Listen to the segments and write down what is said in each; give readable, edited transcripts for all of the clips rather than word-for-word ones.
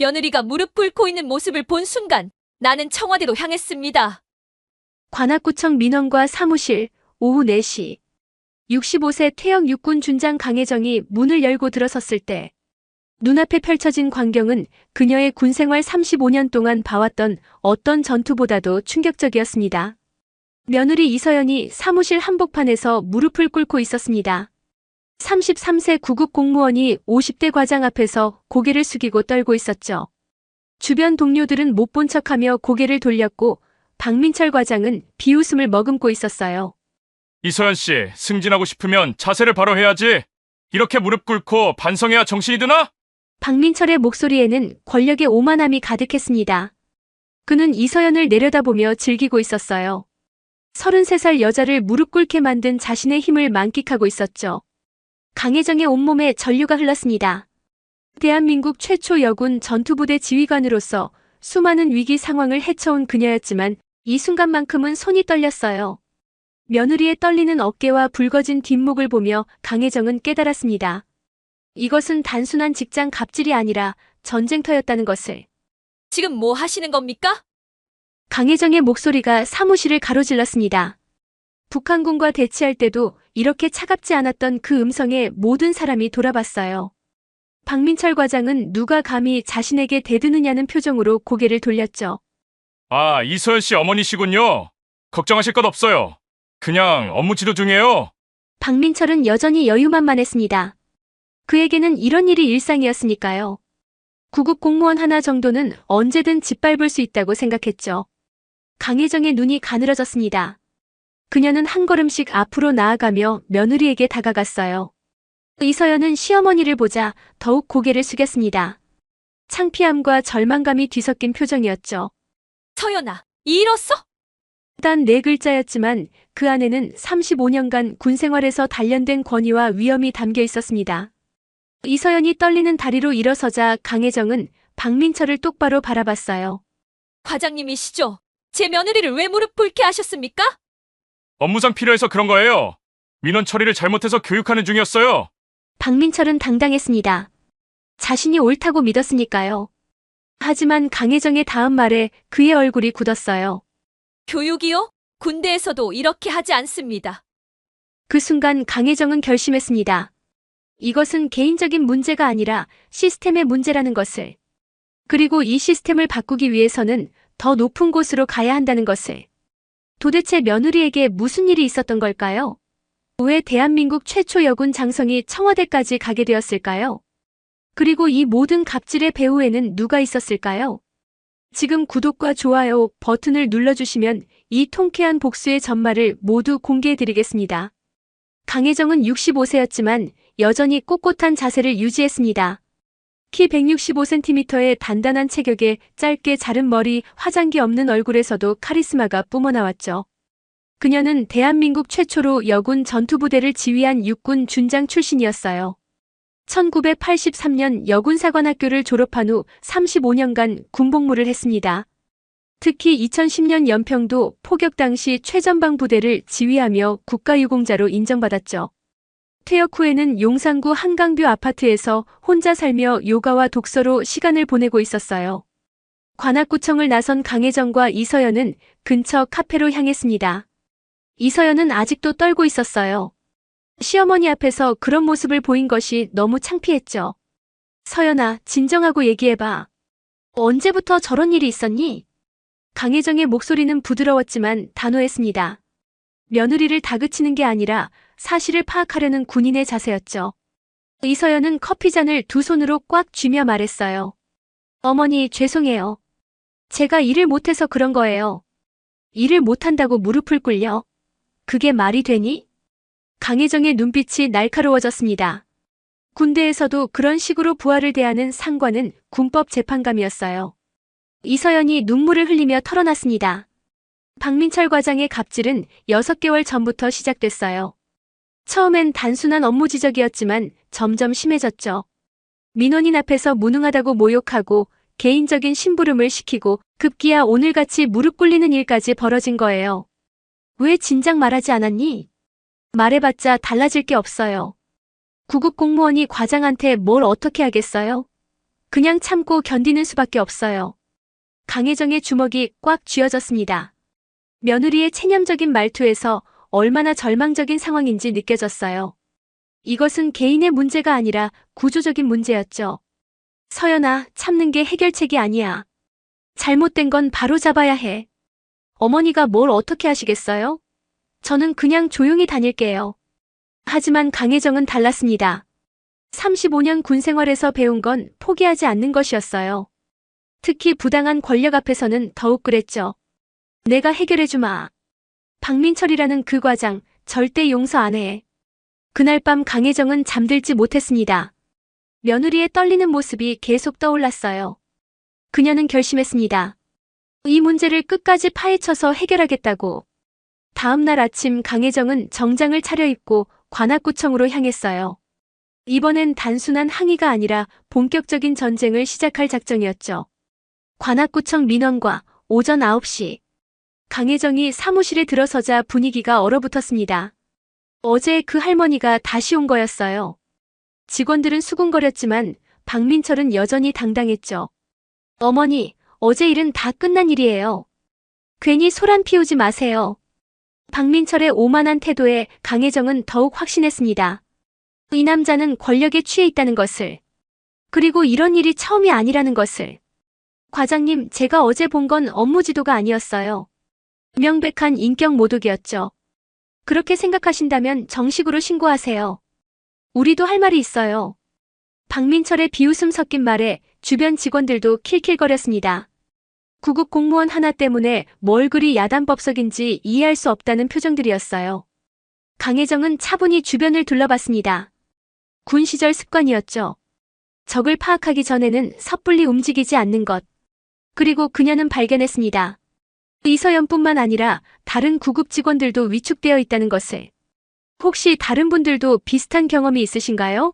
며느리가 무릎 꿇고 있는 모습을 본 순간 나는 청와대로 향했습니다. 관악구청 민원과 사무실, 오후 4시. 65세 퇴역 육군 준장 강혜정이 문을 열고 들어섰을 때 눈앞에 펼쳐진 광경은 그녀의 군생활 35년 동안 봐왔던 어떤 전투보다도 충격적이었습니다. 며느리 이서연이 사무실 한복판에서 무릎을 꿇고 있었습니다. 33세 구급 공무원이 50대 과장 앞에서 고개를 숙이고 떨고 있었죠. 주변 동료들은 못 본 척하며 고개를 돌렸고 박민철 과장은 비웃음을 머금고 있었어요. 이서연 씨, 승진하고 싶으면 자세를 바로 해야지. 이렇게 무릎 꿇고 반성해야 정신이 드나? 박민철의 목소리에는 권력의 오만함이 가득했습니다. 그는 이서연을 내려다보며 즐기고 있었어요. 33살 여자를 무릎 꿇게 만든 자신의 힘을 만끽하고 있었죠. 강혜정의 온몸에 전류가 흘렀습니다. 대한민국 최초 여군 전투부대 지휘관으로서 수많은 위기 상황을 헤쳐온 그녀였지만 이 순간만큼은 손이 떨렸어요. 며느리의 떨리는 어깨와 붉어진 뒷목을 보며 강혜정은 깨달았습니다. 이것은 단순한 직장 갑질이 아니라 전쟁터였다는 것을. 지금 뭐 하시는 겁니까? 강혜정의 목소리가 사무실을 가로질렀습니다. 북한군과 대치할 때도 이렇게 차갑지 않았던 그 음성에 모든 사람이 돌아봤어요. 박민철 과장은 누가 감히 자신에게 대드느냐는 표정으로 고개를 돌렸죠. 아, 이서연 씨 어머니시군요. 걱정하실 것 없어요. 그냥 업무 지도 중이에요. 박민철은 여전히 여유만만했습니다. 그에게는 이런 일이 일상이었으니까요. 구급 공무원 하나 정도는 언제든 짓밟을 수 있다고 생각했죠. 강혜정의 눈이 가늘어졌습니다. 그녀는 한 걸음씩 앞으로 나아가며 며느리에게 다가갔어요. 이서연은 시어머니를 보자 더욱 고개를 숙였습니다. 창피함과 절망감이 뒤섞인 표정이었죠. 서연아, 이뤘어? 단 4글자였지만 그 안에는 35년간 군생활에서 단련된 권위와 위엄이 담겨 있었습니다. 이서연이 떨리는 다리로 일어서자 강혜정은 박민철을 똑바로 바라봤어요. 과장님이시죠? 제 며느리를 왜 무릎 꿇게 하셨습니까? 업무상 필요해서 그런 거예요. 민원 처리를 잘못해서 교육하는 중이었어요. 박민철은 당당했습니다. 자신이 옳다고 믿었으니까요. 하지만 강혜정의 다음 말에 그의 얼굴이 굳었어요. 교육이요? 군대에서도 이렇게 하지 않습니다. 그 순간 강혜정은 결심했습니다. 이것은 개인적인 문제가 아니라 시스템의 문제라는 것을. 그리고 이 시스템을 바꾸기 위해서는 더 높은 곳으로 가야 한다는 것을. 도대체 며느리에게 무슨 일이 있었던 걸까요? 왜 대한민국 최초 여군 장성이 청와대까지 가게 되었을까요? 그리고 이 모든 갑질의 배후에는 누가 있었을까요? 지금 구독과 좋아요 버튼을 눌러주시면 이 통쾌한 복수의 전말을 모두 공개해드리겠습니다. 강혜정은 65세였지만 여전히 꼿꼿한 자세를 유지했습니다. 키 165cm의 단단한 체격에 짧게 자른 머리, 화장기 없는 얼굴에서도 카리스마가 뿜어나왔죠. 그녀는 대한민국 최초로 여군 전투부대를 지휘한 육군 준장 출신이었어요. 1983년 여군사관학교를 졸업한 후 35년간 군복무를 했습니다. 특히 2010년 연평도 포격 당시 최전방 부대를 지휘하며 국가유공자로 인정받았죠. 퇴역 후에는 용산구 한강뷰 아파트에서 혼자 살며 요가와 독서로 시간을 보내고 있었어요. 관악구청을 나선 강혜정과 이서연은 근처 카페로 향했습니다. 이서연은 아직도 떨고 있었어요. 시어머니 앞에서 그런 모습을 보인 것이 너무 창피했죠. 서연아, 진정하고 얘기해봐. 언제부터 저런 일이 있었니? 강혜정의 목소리는 부드러웠지만 단호했습니다. 며느리를 다그치는 게 아니라 사실을 파악하려는 군인의 자세였죠. 이서연은 커피잔을 두 손으로 꽉 쥐며 말했어요. 어머니, 죄송해요. 제가 일을 못해서 그런 거예요. 일을 못한다고 무릎을 꿇려? 그게 말이 되니? 강혜정의 눈빛이 날카로워졌습니다. 군대에서도 그런 식으로 부하를 대하는 상관은 군법 재판감이었어요. 이서연이 눈물을 흘리며 털어놨습니다. 박민철 과장의 갑질은 6개월 전부터 시작됐어요. 처음엔 단순한 업무 지적이었지만 점점 심해졌죠. 민원인 앞에서 무능하다고 모욕하고 개인적인 심부름을 시키고 급기야 오늘같이 무릎 꿇리는 일까지 벌어진 거예요. 왜 진작 말하지 않았니? 말해봤자 달라질 게 없어요. 구급 공무원이 과장한테 뭘 어떻게 하겠어요? 그냥 참고 견디는 수밖에 없어요. 강혜정의 주먹이 꽉 쥐어졌습니다. 며느리의 체념적인 말투에서 얼마나 절망적인 상황인지 느껴졌어요. 이것은 개인의 문제가 아니라 구조적인 문제였죠. 서연아, 참는 게 해결책이 아니야. 잘못된 건 바로 잡아야 해. 어머니가 뭘 어떻게 하시겠어요? 저는 그냥 조용히 다닐게요. 하지만 강혜정은 달랐습니다. 35년 군 생활에서 배운 건 포기하지 않는 것이었어요. 특히 부당한 권력 앞에서는 더욱 그랬죠. 내가 해결해주마. 박민철이라는 그 과장 절대 용서 안 해. 그날 밤 강혜정은 잠들지 못했습니다. 며느리의 떨리는 모습이 계속 떠올랐어요. 그녀는 결심했습니다. 이 문제를 끝까지 파헤쳐서 해결하겠다고. 다음 날 아침 강혜정은 정장을 차려입고 관악구청으로 향했어요. 이번엔 단순한 항의가 아니라 본격적인 전쟁을 시작할 작정이었죠. 관악구청 민원과 오전 9시. 강혜정이 사무실에 들어서자 분위기가 얼어붙었습니다. 어제 그 할머니가 다시 온 거였어요. 직원들은 수군거렸지만 박민철은 여전히 당당했죠. 어머니, 어제 일은 다 끝난 일이에요. 괜히 소란 피우지 마세요. 박민철의 오만한 태도에 강혜정은 더욱 확신했습니다. 이 남자는 권력에 취해 있다는 것을. 그리고 이런 일이 처음이 아니라는 것을. 과장님, 제가 어제 본 건 업무 지도가 아니었어요. 명백한 인격 모독이었죠. 그렇게 생각하신다면 정식으로 신고하세요. 우리도 할 말이 있어요. 박민철의 비웃음 섞인 말에 주변 직원들도 킬킬거렸습니다. 구급 공무원 하나 때문에 뭘 그리 야단법석인지 이해할 수 없다는 표정들이었어요. 강혜정은 차분히 주변을 둘러봤습니다. 군 시절 습관이었죠. 적을 파악하기 전에는 섣불리 움직이지 않는 것. 그리고 그녀는 발견했습니다. 이서연뿐만 아니라 다른 구급 직원들도 위축되어 있다는 것을. 혹시 다른 분들도 비슷한 경험이 있으신가요?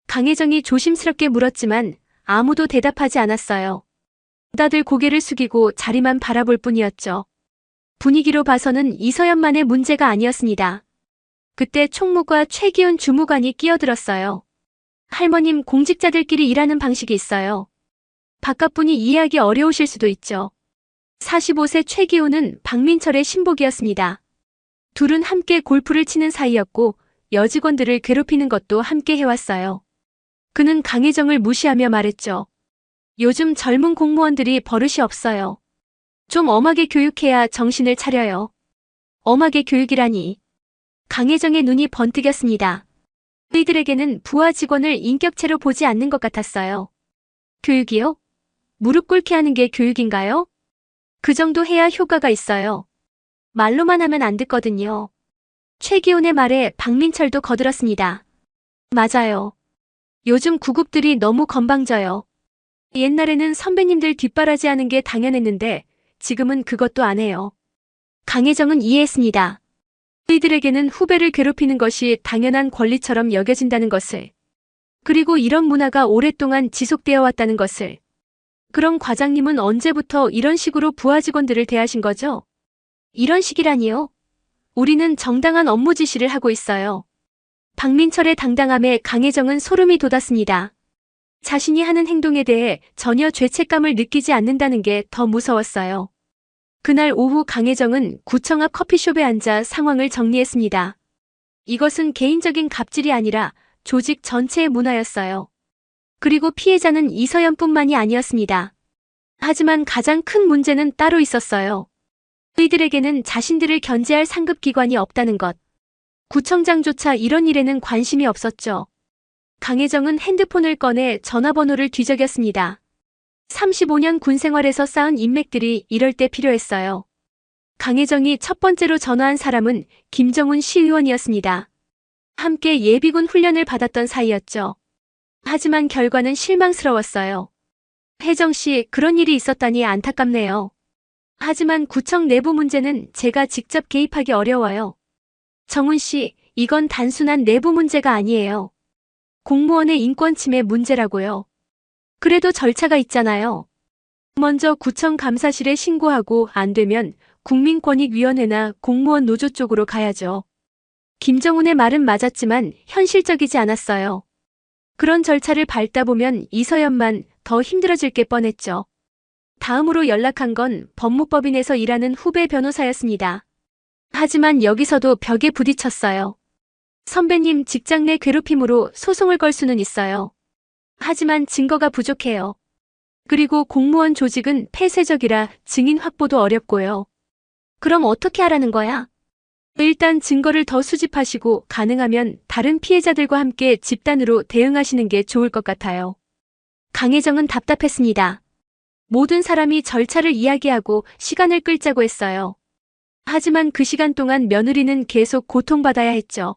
강혜정이 조심스럽게 물었지만 아무도 대답하지 않았어요. 다들 고개를 숙이고 자리만 바라볼 뿐이었죠. 분위기로 봐서는 이서연만의 문제가 아니었습니다. 그때 총무과 최기훈 주무관이 끼어들었어요. 할머님, 공직자들끼리 일하는 방식이 있어요. 바깥분이 이해하기 어려우실 수도 있죠. 45세 최기훈은 박민철의 신복이었습니다. 둘은 함께 골프를 치는 사이였고 여직원들을 괴롭히는 것도 함께 해왔어요. 그는 강혜정을 무시하며 말했죠. 요즘 젊은 공무원들이 버릇이 없어요. 좀 엄하게 교육해야 정신을 차려요. 엄하게 교육이라니. 강혜정의 눈이 번뜩였습니다. 그이들에게는 부하 직원을 인격체로 보지 않는 것 같았어요. 교육이요? 무릎 꿇게 하는 게 교육인가요? 그 정도 해야 효과가 있어요. 말로만 하면 안 듣거든요. 최기훈의 말에 박민철도 거들었습니다. 맞아요. 요즘 구급들이 너무 건방져요. 옛날에는 선배님들 뒷바라지하는 게 당연했는데 지금은 그것도 안 해요. 강혜정은 이해했습니다. 이들에게는 후배를 괴롭히는 것이 당연한 권리처럼 여겨진다는 것을. 그리고 이런 문화가 오랫동안 지속되어 왔다는 것을. 그럼 과장님은 언제부터 이런 식으로 부하 직원들을 대하신 거죠? 이런 식이라니요? 우리는 정당한 업무 지시를 하고 있어요. 박민철의 당당함에 강혜정은 소름이 돋았습니다. 자신이 하는 행동에 대해 전혀 죄책감을 느끼지 않는다는 게 더 무서웠어요. 그날 오후 강혜정은 구청 앞 커피숍에 앉아 상황을 정리했습니다. 이것은 개인적인 갑질이 아니라 조직 전체의 문화였어요. 그리고 피해자는 이서연뿐만이 아니었습니다. 하지만 가장 큰 문제는 따로 있었어요. 이들에게는 자신들을 견제할 상급기관이 없다는 것. 구청장조차 이런 일에는 관심이 없었죠. 강혜정은 핸드폰을 꺼내 전화번호를 뒤적였습니다. 35년 군 생활에서 쌓은 인맥들이 이럴 때 필요했어요. 강혜정이 첫 번째로 전화한 사람은 김정훈 시의원이었습니다. 함께 예비군 훈련을 받았던 사이였죠. 하지만 결과는 실망스러웠어요. 혜정 씨, 그런 일이 있었다니 안타깝네요. 하지만 구청 내부 문제는 제가 직접 개입하기 어려워요. 정훈 씨, 이건 단순한 내부 문제가 아니에요. 공무원의 인권 침해 문제라고요. 그래도 절차가 있잖아요. 먼저 구청 감사실에 신고하고 안 되면 국민권익위원회나 공무원 노조 쪽으로 가야죠. 김정훈의 말은 맞았지만 현실적이지 않았어요. 그런 절차를 밟다 보면 이서연만 더 힘들어질 게 뻔했죠. 다음으로 연락한 건 법무법인에서 일하는 후배 변호사였습니다. 하지만 여기서도 벽에 부딪혔어요. 선배님, 직장 내 괴롭힘으로 소송을 걸 수는 있어요. 하지만 증거가 부족해요. 그리고 공무원 조직은 폐쇄적이라 증인 확보도 어렵고요. 그럼 어떻게 하라는 거야? 일단 증거를 더 수집하시고 가능하면 다른 피해자들과 함께 집단으로 대응하시는 게 좋을 것 같아요. 강혜정은 답답했습니다. 모든 사람이 절차를 이야기하고 시간을 끌자고 했어요. 하지만 그 시간 동안 며느리는 계속 고통받아야 했죠.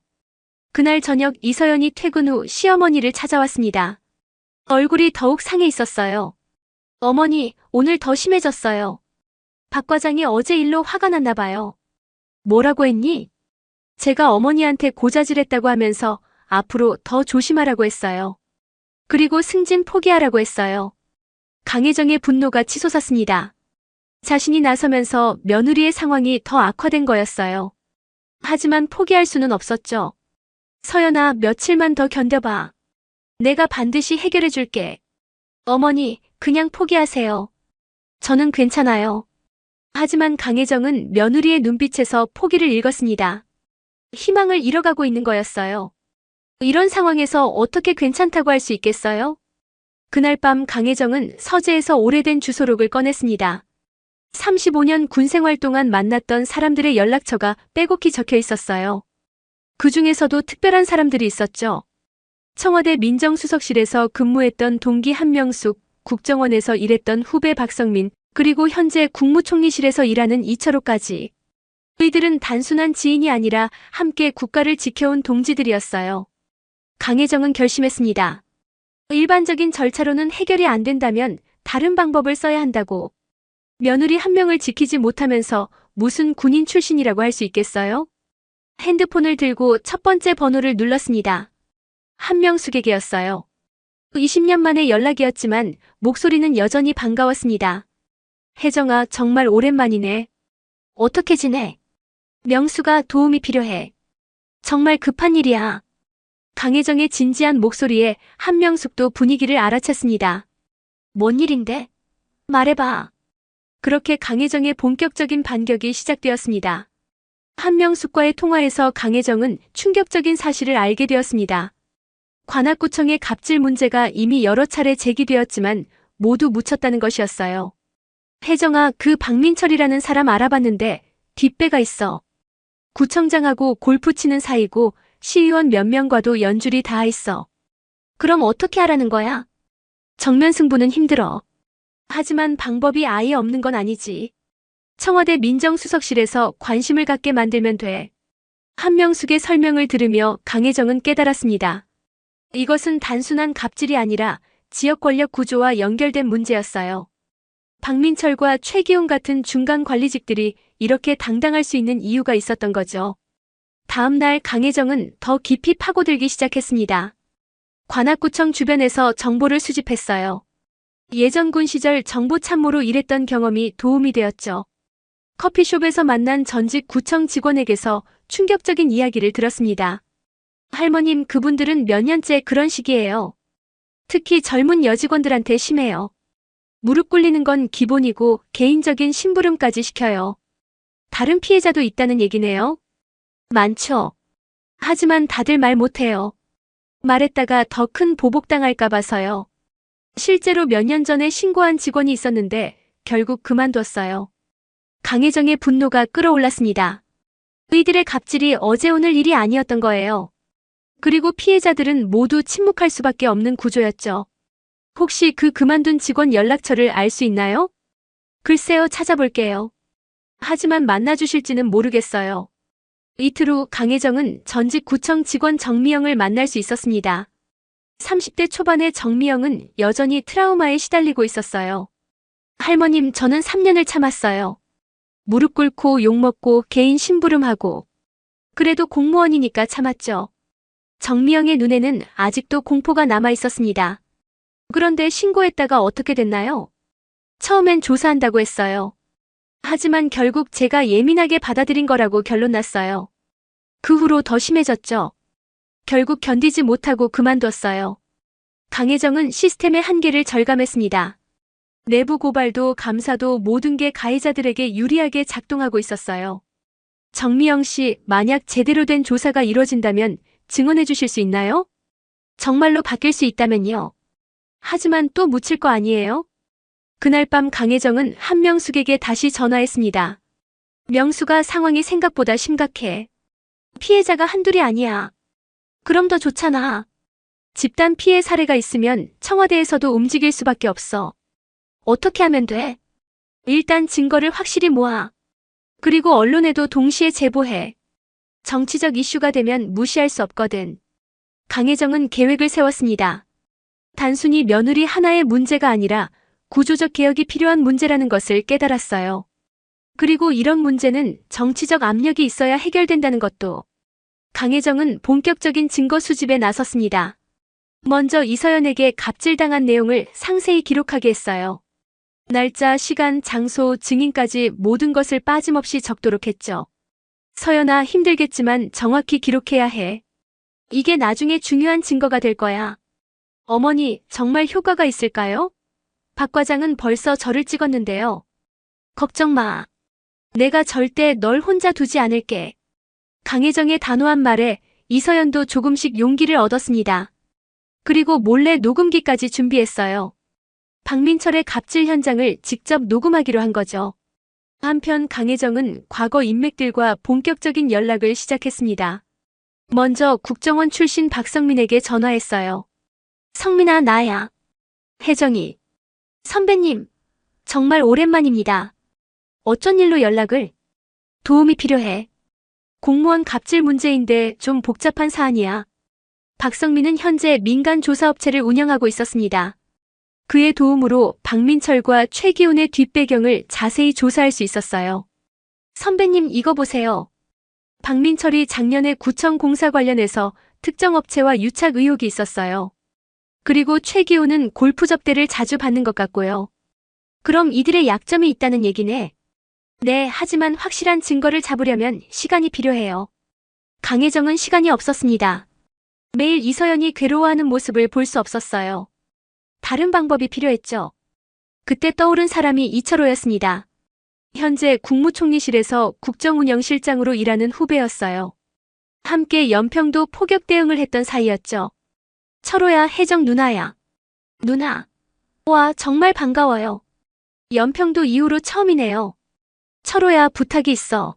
그날 저녁 이서연이 퇴근 후 시어머니를 찾아왔습니다. 얼굴이 더욱 상해 있었어요. 어머니, 오늘 더 심해졌어요. 박 과장이 어제 일로 화가 났나 봐요. 뭐라고 했니? 제가 어머니한테 고자질했다고 하면서 앞으로 더 조심하라고 했어요. 그리고 승진 포기하라고 했어요. 강혜정의 분노가 치솟았습니다. 자신이 나서면서 며느리의 상황이 더 악화된 거였어요. 하지만 포기할 수는 없었죠. 서연아, 며칠만 더 견뎌봐. 내가 반드시 해결해 줄게. 어머니, 그냥 포기하세요. 저는 괜찮아요. 하지만 강혜정은 며느리의 눈빛에서 포기를 읽었습니다. 희망을 잃어가고 있는 거였어요. 이런 상황에서 어떻게 괜찮다고 할 수 있겠어요? 그날 밤 강혜정은 서재에서 오래된 주소록을 꺼냈습니다. 35년 군 생활 동안 만났던 사람들의 연락처가 빼곡히 적혀 있었어요. 그 중에서도 특별한 사람들이 있었죠. 청와대 민정수석실에서 근무했던 동기 한명숙, 국정원에서 일했던 후배 박성민, 그리고 현재 국무총리실에서 일하는 이철호까지. 이들은 단순한 지인이 아니라 함께 국가를 지켜온 동지들이었어요. 강혜정은 결심했습니다. 일반적인 절차로는 해결이 안 된다면 다른 방법을 써야 한다고. 며느리 한 명을 지키지 못하면서 무슨 군인 출신이라고 할 수 있겠어요? 핸드폰을 들고 첫 번째 번호를 눌렀습니다. 한명숙에게였어요. 20년 만에 연락이었지만 목소리는 여전히 반가웠습니다. 혜정아, 정말 오랜만이네. 어떻게 지내? 명수가 도움이 필요해. 정말 급한 일이야. 강혜정의 진지한 목소리에 한명숙도 분위기를 알아챘습니다. 뭔 일인데? 말해봐. 그렇게 강혜정의 본격적인 반격이 시작되었습니다. 한명숙과의 통화에서 강혜정은 충격적인 사실을 알게 되었습니다. 관악구청의 갑질 문제가 이미 여러 차례 제기되었지만 모두 묻혔다는 것이었어요. 혜정아, 그 박민철이라는 사람 알아봤는데 뒷배가 있어. 구청장하고 골프 치는 사이고 시의원 몇 명과도 연줄이 닿아 있어. 그럼 어떻게 하라는 거야? 정면 승부는 힘들어. 하지만 방법이 아예 없는 건 아니지. 청와대 민정수석실에서 관심을 갖게 만들면 돼. 한명숙의 설명을 들으며 강혜정은 깨달았습니다. 이것은 단순한 갑질이 아니라 지역 권력 구조와 연결된 문제였어요. 박민철과 최기훈 같은 중간 관리직들이 이렇게 당당할 수 있는 이유가 있었던 거죠. 다음 날 강혜정은 더 깊이 파고들기 시작했습니다. 관악구청 주변에서 정보를 수집했어요. 예전 군 시절 정보참모로 일했던 경험이 도움이 되었죠. 커피숍에서 만난 전직 구청 직원에게서 충격적인 이야기를 들었습니다. 할머님, 그분들은 몇 년째 그런 식이에요. 특히 젊은 여직원들한테 심해요. 무릎 꿇리는 건 기본이고 개인적인 심부름까지 시켜요. 다른 피해자도 있다는 얘기네요. 많죠. 하지만 다들 말 못해요. 말했다가 더 큰 보복당할까 봐서요. 실제로 몇 년 전에 신고한 직원이 있었는데 결국 그만뒀어요. 강혜정의 분노가 끌어올랐습니다. 이들의 갑질이 어제 오늘 일이 아니었던 거예요. 그리고 피해자들은 모두 침묵할 수밖에 없는 구조였죠. 혹시 그 그만둔 직원 연락처를 알 수 있나요? 글쎄요, 찾아볼게요. 하지만 만나주실지는 모르겠어요. 이틀 후 강혜정은 전직 구청 직원 정미영을 만날 수 있었습니다. 30대 초반의 정미영은 여전히 트라우마에 시달리고 있었어요. 할머님, 저는 3년을 참았어요. 무릎 꿇고 욕먹고 개인 심부름하고. 그래도 공무원이니까 참았죠. 정미영의 눈에는 아직도 공포가 남아 있었습니다. 그런데 신고했다가 어떻게 됐나요? 처음엔 조사한다고 했어요. 하지만 결국 제가 예민하게 받아들인 거라고 결론 났어요. 그 후로 더 심해졌죠. 결국 견디지 못하고 그만뒀어요. 강혜정은 시스템의 한계를 절감했습니다. 내부 고발도 감사도 모든 게 가해자들에게 유리하게 작동하고 있었어요. 정미영 씨, 만약 제대로 된 조사가 이루어진다면 증언해 주실 수 있나요? 정말로 바뀔 수 있다면요. 하지만 또 묻힐 거 아니에요? 그날 밤 강혜정은 한명숙에게 다시 전화했습니다. 명수가 상황이 생각보다 심각해. 피해자가 한둘이 아니야. 그럼 더 좋잖아. 집단 피해 사례가 있으면 청와대에서도 움직일 수밖에 없어. 어떻게 하면 돼? 일단 증거를 확실히 모아. 그리고 언론에도 동시에 제보해. 정치적 이슈가 되면 무시할 수 없거든. 강혜정은 계획을 세웠습니다. 단순히 며느리 하나의 문제가 아니라 구조적 개혁이 필요한 문제라는 것을 깨달았어요. 그리고 이런 문제는 정치적 압력이 있어야 해결된다는 것도. 강혜정은 본격적인 증거 수집에 나섰습니다. 먼저 이서연에게 갑질당한 내용을 상세히 기록하게 했어요. 날짜, 시간, 장소, 증인까지 모든 것을 빠짐없이 적도록 했죠. 서연아, 힘들겠지만 정확히 기록해야 해. 이게 나중에 중요한 증거가 될 거야. 어머니, 정말 효과가 있을까요? 박 과장은 벌써 저를 찍었는데요. 걱정 마. 내가 절대 널 혼자 두지 않을게. 강혜정의 단호한 말에 이서연도 조금씩 용기를 얻었습니다. 그리고 몰래 녹음기까지 준비했어요. 박민철의 갑질 현장을 직접 녹음하기로 한 거죠. 한편 강혜정은 과거 인맥들과 본격적인 연락을 시작했습니다. 먼저 국정원 출신 박성민에게 전화했어요. 성민아, 나야. 혜정이. 선배님, 정말 오랜만입니다. 어쩐 일로 연락을? 도움이 필요해. 공무원 갑질 문제인데 좀 복잡한 사안이야. 박성민은 현재 민간 조사업체를 운영하고 있었습니다. 그의 도움으로 박민철과 최기훈의 뒷배경을 자세히 조사할 수 있었어요. 선배님, 이거 보세요. 박민철이 작년에 구청 공사 관련해서 특정 업체와 유착 의혹이 있었어요. 그리고 최기훈은 골프 접대를 자주 받는 것 같고요. 그럼 이들의 약점이 있다는 얘기네. 네, 하지만 확실한 증거를 잡으려면 시간이 필요해요. 강혜정은 시간이 없었습니다. 매일 이서연이 괴로워하는 모습을 볼 수 없었어요. 다른 방법이 필요했죠. 그때 떠오른 사람이 이철호였습니다. 현재 국무총리실에서 국정운영실장으로 일하는 후배였어요. 함께 연평도 포격 대응을 했던 사이였죠. 철호야, 혜정 누나야. 누나. 와, 정말 반가워요. 연평도 이후로 처음이네요. 철호야, 부탁이 있어.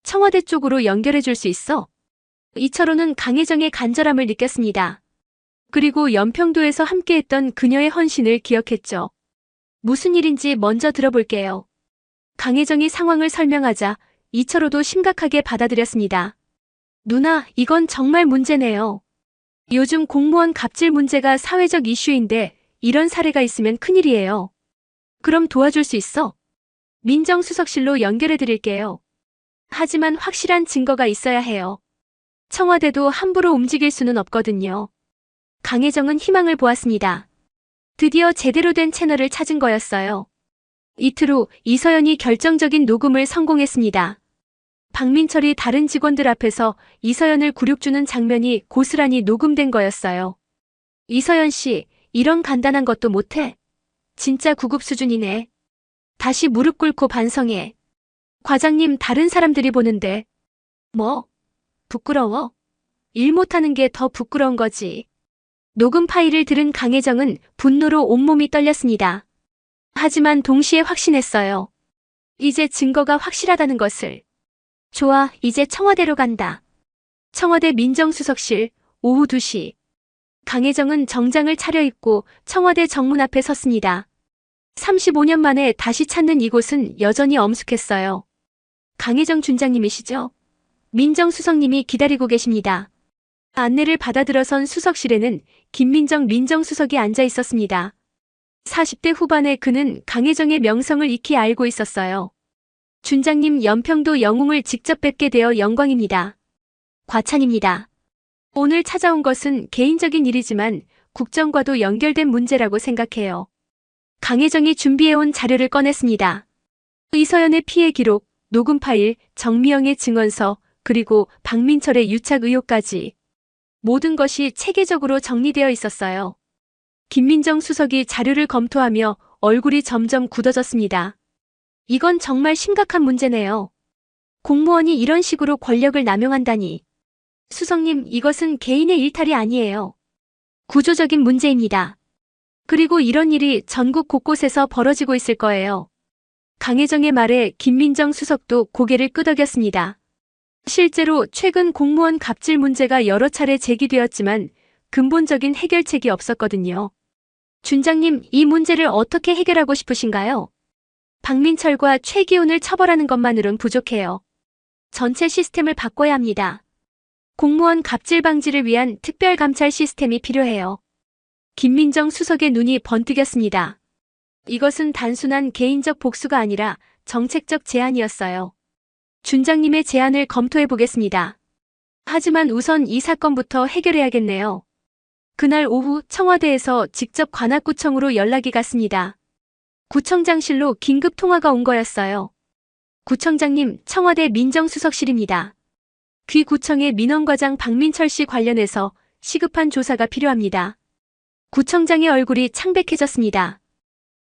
청와대 쪽으로 연결해 줄 수 있어? 이철호는 강혜정의 간절함을 느꼈습니다. 그리고 연평도에서 함께했던 그녀의 헌신을 기억했죠. 무슨 일인지 먼저 들어볼게요. 강혜정이 상황을 설명하자 이철호도 심각하게 받아들였습니다. 누나, 이건 정말 문제네요. 요즘 공무원 갑질 문제가 사회적 이슈인데 이런 사례가 있으면 큰일이에요. 그럼 도와줄 수 있어? 민정수석실로 연결해 드릴게요. 하지만 확실한 증거가 있어야 해요. 청와대도 함부로 움직일 수는 없거든요. 강혜정은 희망을 보았습니다. 드디어 제대로 된 채널을 찾은 거였어요. 이틀 후 이서연이 결정적인 녹음을 성공했습니다. 박민철이 다른 직원들 앞에서 이서연을 굴욕주는 장면이 고스란히 녹음된 거였어요. 이서연 씨, 이런 간단한 것도 못해? 진짜 구급 수준이네. 다시 무릎 꿇고 반성해. 과장님, 다른 사람들이 보는데. 뭐? 부끄러워? 일 못하는 게 더 부끄러운 거지. 녹음 파일을 들은 강혜정은 분노로 온몸이 떨렸습니다. 하지만 동시에 확신했어요. 이제 증거가 확실하다는 것을. 좋아, 이제 청와대로 간다. 청와대 민정수석실, 오후 2시. 강혜정은 정장을 차려입고 청와대 정문 앞에 섰습니다. 35년 만에 다시 찾는 이곳은 여전히 엄숙했어요. 강혜정 준장님이시죠? 민정수석님이 기다리고 계십니다. 안내를 받아 들어선 수석실에는 김민정 민정수석이 앉아 있었습니다. 40대 후반의 그는 강혜정의 명성을 익히 알고 있었어요. 준장님, 연평도 영웅을 직접 뵙게 되어 영광입니다. 과찬입니다. 오늘 찾아온 것은 개인적인 일이지만 국정과도 연결된 문제라고 생각해요. 강혜정이 준비해온 자료를 꺼냈습니다. 이서연의 피해 기록, 녹음 파일, 정미영의 증언서, 그리고 박민철의 유착 의혹까지. 모든 것이 체계적으로 정리되어 있었어요. 김민정 수석이 자료를 검토하며 얼굴이 점점 굳어졌습니다. 이건 정말 심각한 문제네요. 공무원이 이런 식으로 권력을 남용한다니. 수석님, 이것은 개인의 일탈이 아니에요. 구조적인 문제입니다. 그리고 이런 일이 전국 곳곳에서 벌어지고 있을 거예요. 강혜정의 말에 김민정 수석도 고개를 끄덕였습니다. 실제로 최근 공무원 갑질 문제가 여러 차례 제기되었지만 근본적인 해결책이 없었거든요. 준장님, 이 문제를 어떻게 해결하고 싶으신가요? 박민철과 최기훈을 처벌하는 것만으론 부족해요. 전체 시스템을 바꿔야 합니다. 공무원 갑질 방지를 위한 특별감찰 시스템이 필요해요. 김민정 수석의 눈이 번뜩였습니다. 이것은 단순한 개인적 복수가 아니라 정책적 제안이었어요. 준장님의 제안을 검토해 보겠습니다. 하지만 우선 이 사건부터 해결해야겠네요. 그날 오후 청와대에서 직접 관악구청으로 연락이 갔습니다. 구청장실로 긴급 통화가 온 거였어요. 구청장님, 청와대 민정수석실입니다. 귀 구청의 민원과장 박민철 씨 관련해서 시급한 조사가 필요합니다. 구청장의 얼굴이 창백해졌습니다.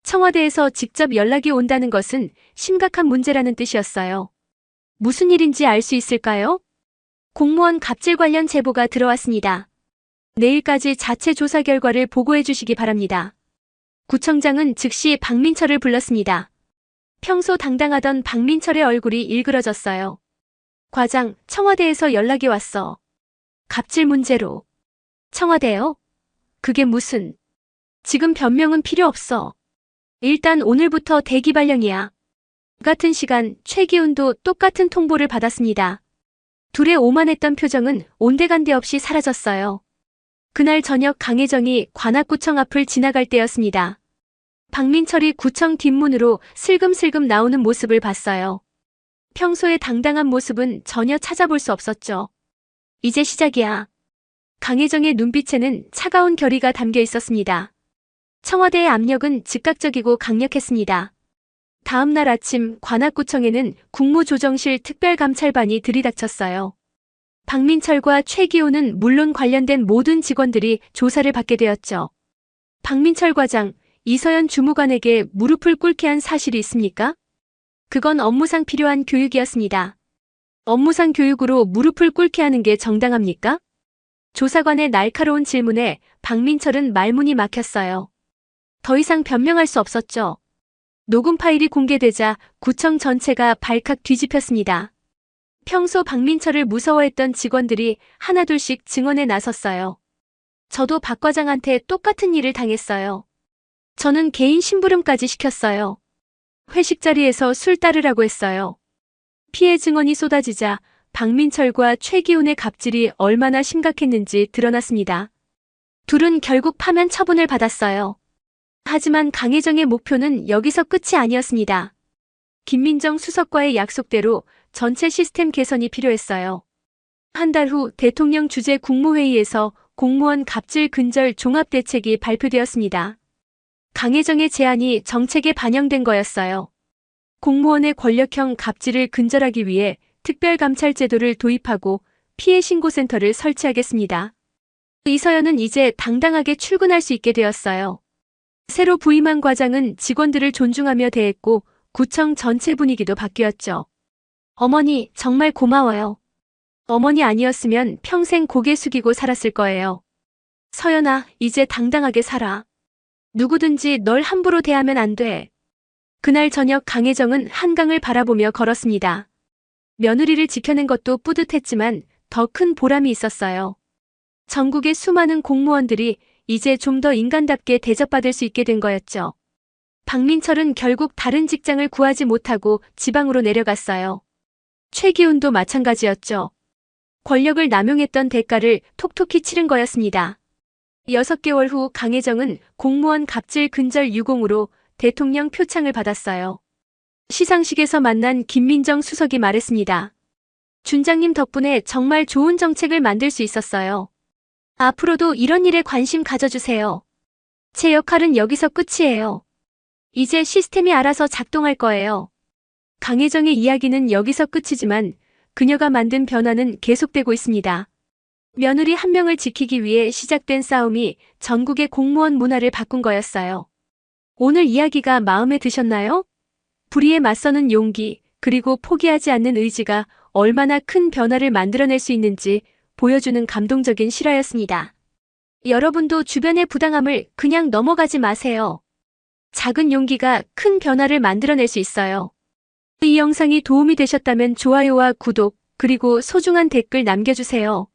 청와대에서 직접 연락이 온다는 것은 심각한 문제라는 뜻이었어요. 무슨 일인지 알 수 있을까요? 공무원 갑질 관련 제보가 들어왔습니다. 내일까지 자체 조사 결과를 보고해 주시기 바랍니다. 구청장은 즉시 박민철을 불렀습니다. 평소 당당하던 박민철의 얼굴이 일그러졌어요. 과장, 청와대에서 연락이 왔어. 갑질 문제로. 청와대요? 그게 무슨... 지금 변명은 필요 없어. 일단 오늘부터 대기 발령이야. 같은 시간 최기훈도 똑같은 통보를 받았습니다. 둘의 오만했던 표정은 온데간데 없이 사라졌어요. 그날 저녁 강혜정이 관악구청 앞을 지나갈 때였습니다. 박민철이 구청 뒷문으로 슬금슬금 나오는 모습을 봤어요. 평소의 당당한 모습은 전혀 찾아볼 수 없었죠. 이제 시작이야. 강혜정의 눈빛에는 차가운 결의가 담겨 있었습니다. 청와대의 압력은 즉각적이고 강력했습니다. 다음 날 아침 관악구청에는 국무조정실 특별감찰반이 들이닥쳤어요. 박민철과 최기호는 물론 관련된 모든 직원들이 조사를 받게 되었죠. 박민철 과장, 이서연 주무관에게 무릎을 꿇게 한 사실이 있습니까? 그건 업무상 필요한 교육이었습니다. 업무상 교육으로 무릎을 꿇게 하는 게 정당합니까? 조사관의 날카로운 질문에 박민철은 말문이 막혔어요. 더 이상 변명할 수 없었죠. 녹음 파일이 공개되자 구청 전체가 발칵 뒤집혔습니다. 평소 박민철을 무서워했던 직원들이 하나둘씩 증언에 나섰어요. 저도 박 과장한테 똑같은 일을 당했어요. 저는 개인 심부름까지 시켰어요. 회식 자리에서 술 따르라고 했어요. 피해 증언이 쏟아지자 박민철과 최기훈의 갑질이 얼마나 심각했는지 드러났습니다. 둘은 결국 파면 처분을 받았어요. 하지만 강혜정의 목표는 여기서 끝이 아니었습니다. 김민정 수석과의 약속대로 전체 시스템 개선이 필요했어요. 한 달 후 대통령 주재 국무회의에서 공무원 갑질 근절 종합대책이 발표되었습니다. 강혜정의 제안이 정책에 반영된 거였어요. 공무원의 권력형 갑질을 근절하기 위해 특별감찰 제도를 도입하고 피해 신고센터를 설치하겠습니다. 이서연은 이제 당당하게 출근할 수 있게 되었어요. 새로 부임한 과장은 직원들을 존중하며 대했고 구청 전체 분위기도 바뀌었죠. 어머니, 정말 고마워요. 어머니 아니었으면 평생 고개 숙이고 살았을 거예요. 서연아, 이제 당당하게 살아. 누구든지 널 함부로 대하면 안 돼. 그날 저녁 강혜정은 한강을 바라보며 걸었습니다. 며느리를 지켜낸 것도 뿌듯했지만 더 큰 보람이 있었어요. 전국의 수많은 공무원들이 이제 좀 더 인간답게 대접받을 수 있게 된 거였죠. 박민철은 결국 다른 직장을 구하지 못하고 지방으로 내려갔어요. 최기훈도 마찬가지였죠. 권력을 남용했던 대가를 톡톡히 치른 거였습니다. 6개월 후 강혜정은 공무원 갑질 근절 유공으로 대통령 표창을 받았어요. 시상식에서 만난 김민정 수석이 말했습니다. 준장님 덕분에 정말 좋은 정책을 만들 수 있었어요. 앞으로도 이런 일에 관심 가져주세요. 제 역할은 여기서 끝이에요. 이제 시스템이 알아서 작동할 거예요. 강혜정의 이야기는 여기서 끝이지만 그녀가 만든 변화는 계속되고 있습니다. 며느리 한 명을 지키기 위해 시작된 싸움이 전국의 공무원 문화를 바꾼 거였어요. 오늘 이야기가 마음에 드셨나요? 불의에 맞서는 용기, 그리고 포기하지 않는 의지가 얼마나 큰 변화를 만들어낼 수 있는지 보여주는 감동적인 실화였습니다. 여러분도 주변의 부당함을 그냥 넘어가지 마세요. 작은 용기가 큰 변화를 만들어낼 수 있어요. 이 영상이 도움이 되셨다면 좋아요와 구독, 그리고 소중한 댓글 남겨주세요.